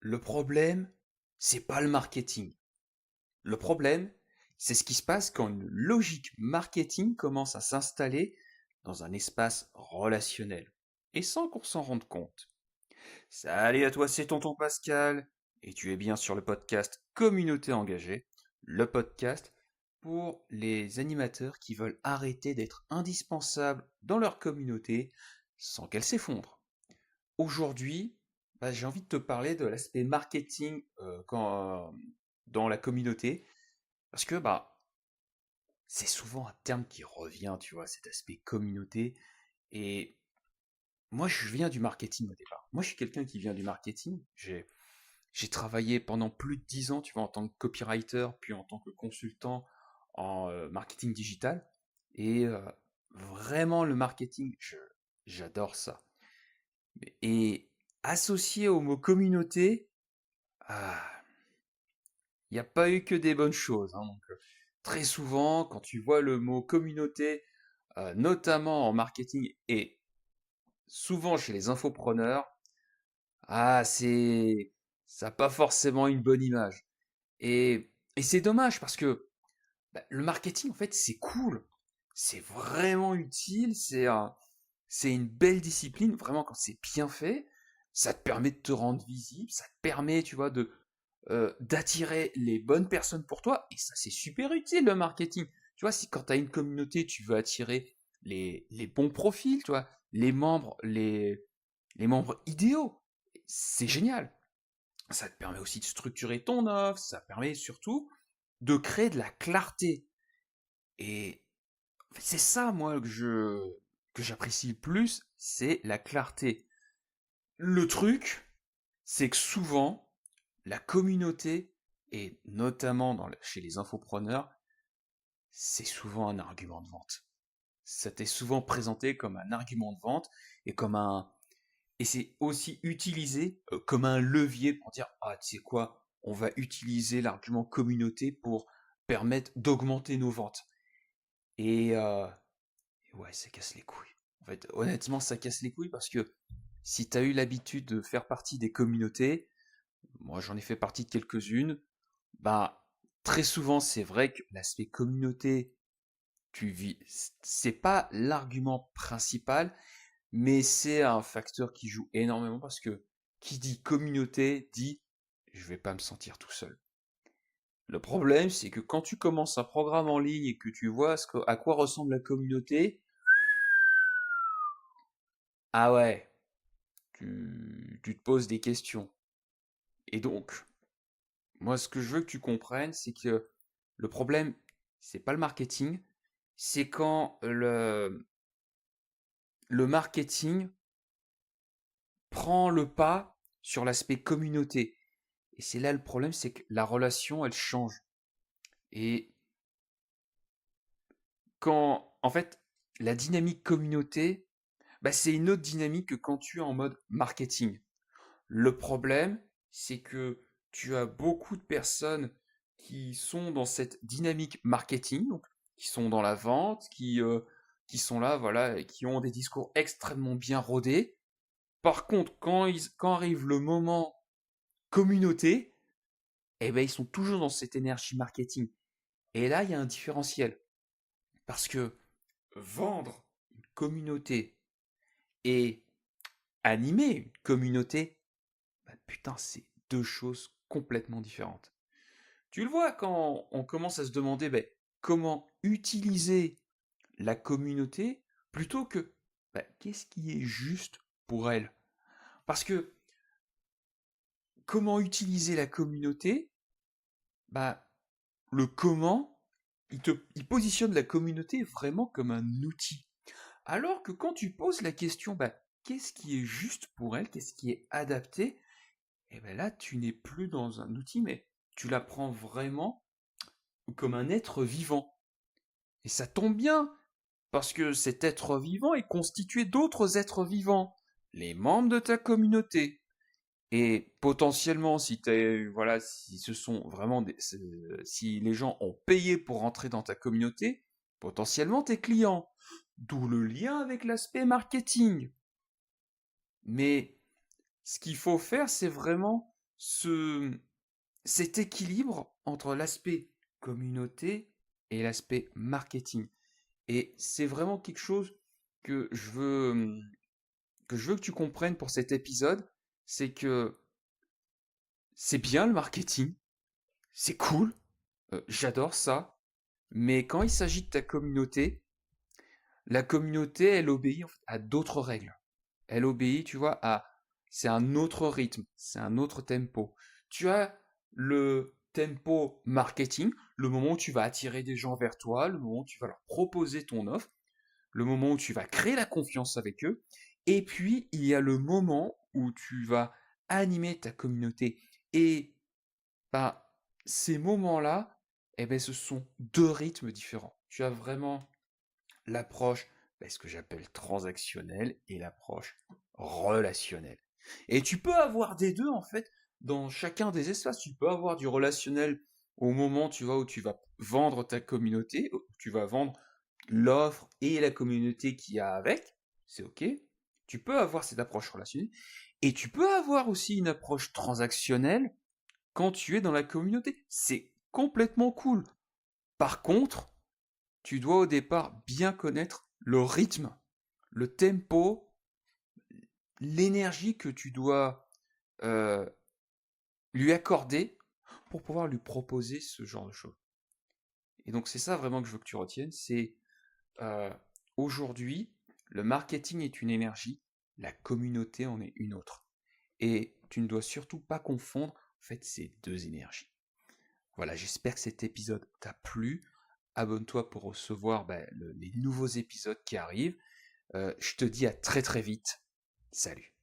Le problème, c'est pas le marketing. Le problème, c'est ce qui se passe quand une logique marketing commence à s'installer dans un espace relationnel, et sans qu'on s'en rende compte. Salut à toi, c'est Tonton Pascal, et tu es bien sur le podcast Communauté engagée, le podcast pour les animateurs qui veulent arrêter d'être indispensables dans leur communauté sans qu'elle s'effondre. Aujourd'hui, j'ai envie de te parler de l'aspect marketing dans la communauté, parce que c'est souvent un terme qui revient, tu vois, cet aspect communauté. Et moi, je viens du marketing au départ. Moi, je suis quelqu'un qui vient du marketing. J'ai travaillé pendant plus de 10 ans, tu vois, en tant que copywriter, puis en tant que consultant en marketing digital. Et vraiment, le marketing, j'adore ça. Et associé au mot communauté, ah, il n'y a pas eu que des bonnes choses, hein. Donc, très souvent, quand tu vois le mot communauté, notamment en marketing et souvent chez les infopreneurs, c'est ça n'a pas forcément une bonne image. Et c'est dommage parce que le marketing, en fait, c'est cool, c'est vraiment utile, c'est une belle discipline, vraiment quand c'est bien fait, ça te permet de te rendre visible, ça te permet, tu vois, d'attirer les bonnes personnes pour toi, et ça c'est super utile le marketing. Tu vois, si quand tu as une communauté, tu veux attirer les bons profils, tu vois, les membres idéaux, c'est génial. Ça te permet aussi de structurer ton offre, ça permet surtout de créer de la clarté. Et en fait, c'est ça, moi, que j'apprécie le plus, c'est la clarté. Le truc, c'est que souvent, la communauté, et notamment chez les infopreneurs, c'est souvent un argument de vente. Ça t'est souvent présenté comme un argument de vente et et c'est aussi utilisé comme un levier pour dire ah tu sais quoi, on va utiliser l'argument communauté pour permettre d'augmenter nos ventes. Et ouais, ça casse les couilles. En fait, honnêtement, ça casse les couilles parce que si tu as eu l'habitude de faire partie des communautés, moi j'en ai fait partie de quelques-unes, bah très souvent c'est vrai que l'aspect communauté, tu vis, c'est pas l'argument principal, mais c'est un facteur qui joue énormément parce que qui dit communauté dit je vais pas me sentir tout seul. Le problème, c'est que quand tu commences un programme en ligne et que tu vois à quoi ressemble la communauté, ah ouais, tu te poses des questions. Et donc, moi, ce que je veux que tu comprennes, c'est que le problème, c'est pas le marketing, c'est quand le marketing prend le pas sur l'aspect communauté. Et c'est là le problème, c'est que la relation, elle change. Et en fait, la dynamique communauté, c'est une autre dynamique que quand tu es en mode marketing. Le problème, c'est que tu as beaucoup de personnes qui sont dans cette dynamique marketing, donc qui sont dans la vente, qui sont là, voilà, et qui ont des discours extrêmement bien rodés. Par contre, quand arrive le moment communauté, eh ben, ils sont toujours dans cette énergie marketing. Et là, il y a un différentiel. Parce que vendre une communauté et animer une communauté, putain, c'est deux choses complètement différentes. Tu le vois quand on commence à se demander comment utiliser la communauté plutôt que qu'est-ce qui est juste pour elle. Parce que comment utiliser la communauté, bah, le comment, il positionne la communauté vraiment comme un outil. Alors que quand tu poses la question, qu'est-ce qui est juste pour elle, qu'est-ce qui est adapté, et bien là, tu n'es plus dans un outil, mais tu la prends vraiment comme un être vivant. Et ça tombe bien, parce que cet être vivant est constitué d'autres êtres vivants, les membres de ta communauté. Et potentiellement, voilà, si ce sont vraiment si les gens ont payé pour entrer dans ta communauté, potentiellement tes clients. D'où le lien avec l'aspect marketing. Mais ce qu'il faut faire, c'est vraiment ce, cet équilibre entre l'aspect communauté et l'aspect marketing. Et c'est vraiment quelque chose que je veux que je veux que tu comprennes pour cet épisode, c'est que c'est bien le marketing, c'est cool, j'adore ça, mais quand il s'agit de ta communauté, la communauté, elle obéit en fait, à d'autres règles. Elle obéit, tu vois, à... C'est un autre rythme, c'est un autre tempo. Tu as le tempo marketing, le moment où tu vas attirer des gens vers toi, le moment où tu vas leur proposer ton offre, le moment où tu vas créer la confiance avec eux, et puis il y a le moment où tu vas animer ta communauté. Et bah, ces moments-là, eh ben, ce sont deux rythmes différents. Tu as vraiment l'approche, ce que j'appelle transactionnelle, et l'approche relationnelle. Et tu peux avoir des deux, en fait, dans chacun des espaces. Tu peux avoir du relationnel au moment, tu vois, où tu vas vendre ta communauté, où tu vas vendre l'offre et la communauté qu'il y a avec, c'est ok. Tu peux avoir cette approche relationnelle, et tu peux avoir aussi une approche transactionnelle quand tu es dans la communauté. C'est complètement cool. Par contre, tu dois au départ bien connaître le rythme, le tempo, l'énergie que tu dois euh, lui accorder pour pouvoir lui proposer ce genre de choses. Et donc c'est ça vraiment que je veux que tu retiennes, c'est euh, aujourd'hui, le marketing est une énergie, la communauté en est une autre. Et tu ne dois surtout pas confondre en fait ces deux énergies. Voilà, j'espère que cet épisode t'a plu. Abonne-toi pour recevoir les nouveaux épisodes qui arrivent. Je te dis à très très vite. Salut.